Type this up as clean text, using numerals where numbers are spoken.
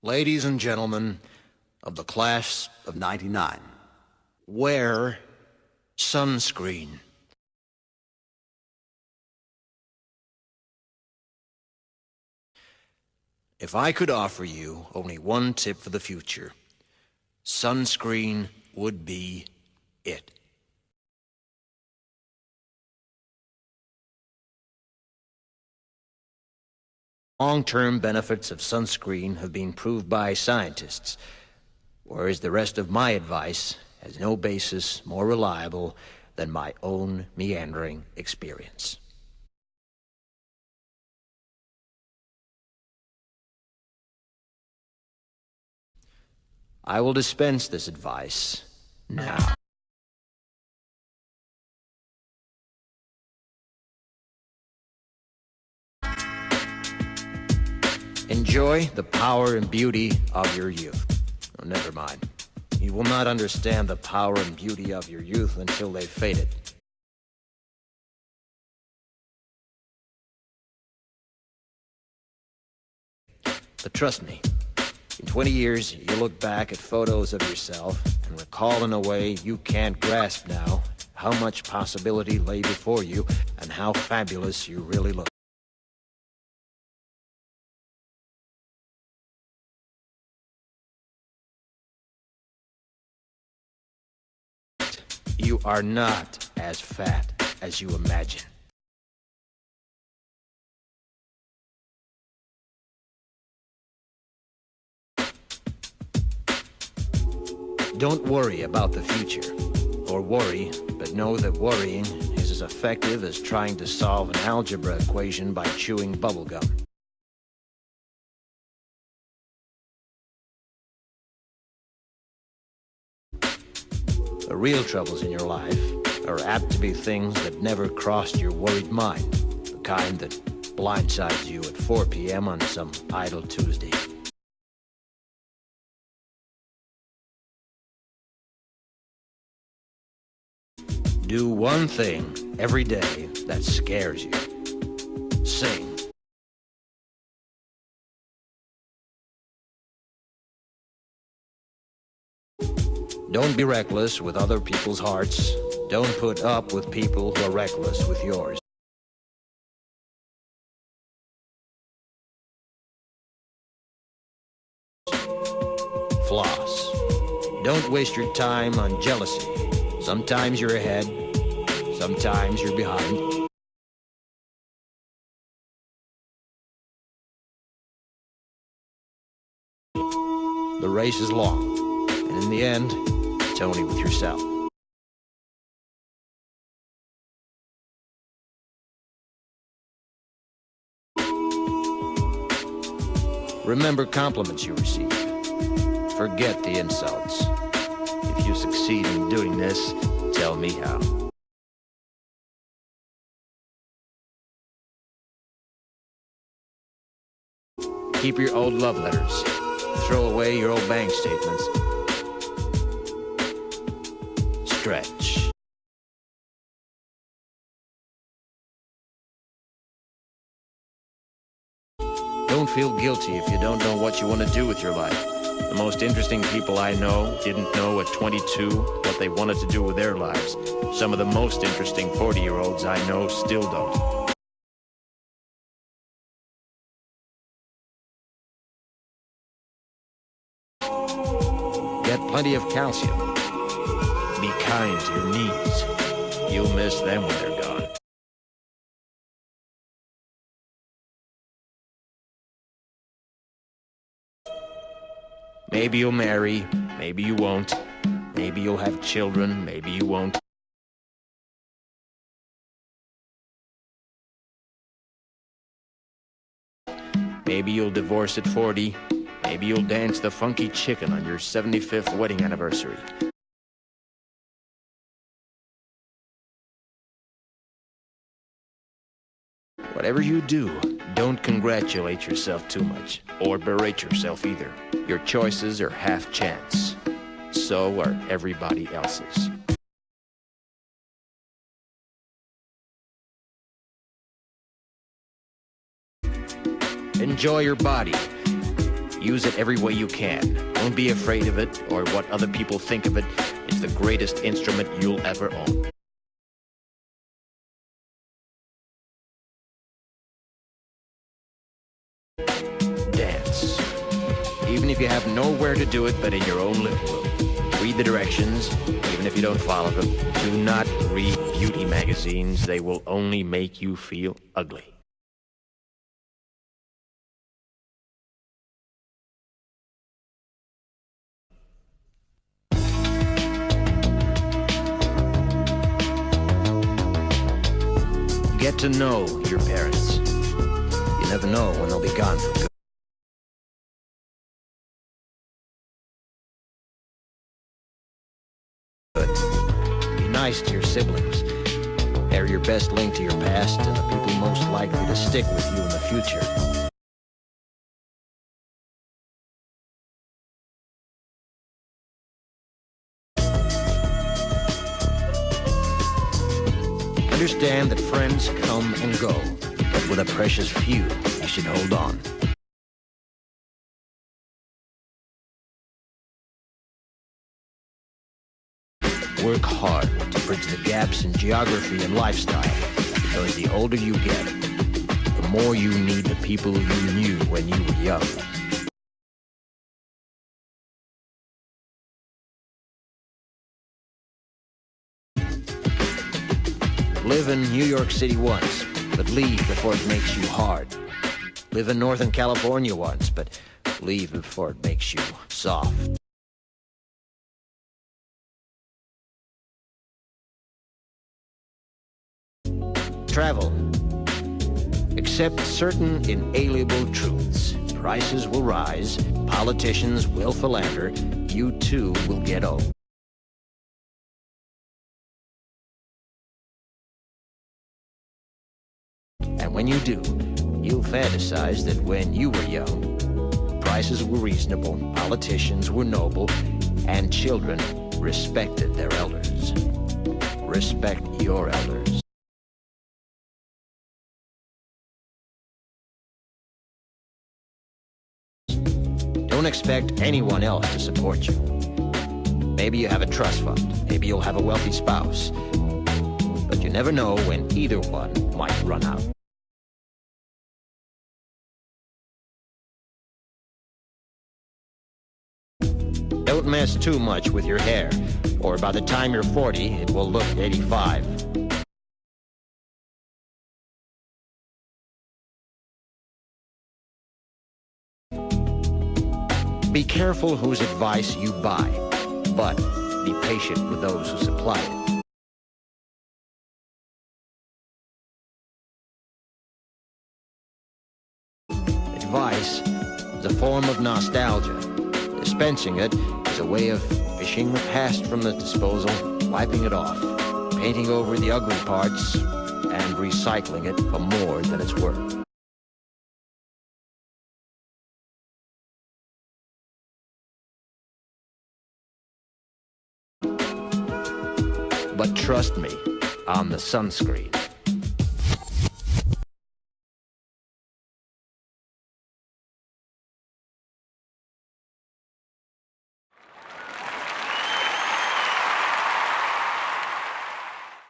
Ladies and gentlemen of the class of '99, wear sunscreen. If I could offer you only one tip for the future, sunscreen would be it. Long-term benefits of sunscreen have been proved by scientists, whereas the rest of my advice has no basis more reliable than my own meandering experience. I will dispense this advice now. Enjoy the power and beauty of your youth. Oh, never mind. You will not understand the power and beauty of your youth until they've faded. But trust me, in 20 years, you'll look back at photos of yourself and recall in a way you can't grasp now how much possibility lay before you and how fabulous you really look. You are not as fat as you imagine. Don't worry about the future, or worry, but know that worrying is as effective as trying to solve an algebra equation by chewing bubblegum. The real troubles in your life are apt to be things that never crossed your worried mind, the kind that blindsides you at 4 p.m. on some idle Tuesday. Do one thing every day that scares you. Sing. Don't be reckless with other people's hearts. Don't put up with people who are reckless with yours. Floss. Don't waste your time on jealousy. Sometimes you're ahead, sometimes you're behind. The race is long, and in the end, it's only with yourself. Remember compliments you receive. Forget the insults. If you succeed in doing this, tell me how. Keep your old love letters. Throw away your old bank statements. Stretch. Don't feel guilty if you don't know what you want to do with your life. The most interesting people I know didn't know at 22 what they wanted to do with their lives. Some of the most interesting 40-year-olds I know still don't. Get plenty of calcium. Be kind to your knees. You'll miss them when they're gone. Maybe you'll marry, maybe you won't. Maybe you'll have children, maybe you won't. Maybe you'll divorce at 40. Maybe you'll dance the funky chicken on your 75th wedding anniversary. Whatever you do, don't congratulate yourself too much, or berate yourself either. Your choices are half chance. So are everybody else's. Enjoy your body. Use it every way you can. Don't be afraid of it or what other people think of it. It's the greatest instrument you'll ever own. Dance. Even if you have nowhere to do it but in your own living room. Read the directions, even if you don't follow them. Do not read beauty magazines. They will only make you feel ugly. Get to know your parents. You never know when they'll be gone for good. Be nice to your siblings. They're your best link to your past and the people most likely to stick with you in the future. Understand that friends come and go, but with a precious few, you should hold on. Work hard to bridge the gaps in geography and lifestyle, because the older you get, the more you need the people you knew when you were young. Live in New York City once, but leave before it makes you hard. Live in Northern California once, but leave before it makes you soft. Travel. Accept certain inalienable truths. Prices will rise, politicians will philander, you too will get old. And when you do, you'll fantasize that when you were young, prices were reasonable, politicians were noble, and children respected their elders. Respect your elders. Don't expect anyone else to support you. Maybe you have a trust fund, maybe you'll have a wealthy spouse, but you never know when either one might run out. Don't mess too much with your hair, or by the time you're 40, it will look 85. Be careful whose advice you buy, but be patient with those who supply it. Advice is a form of nostalgia. Dispensing it is a way of fishing the past from the disposal, wiping it off, painting over the ugly parts, and recycling it for more than it's worth. But trust me on the sunscreen.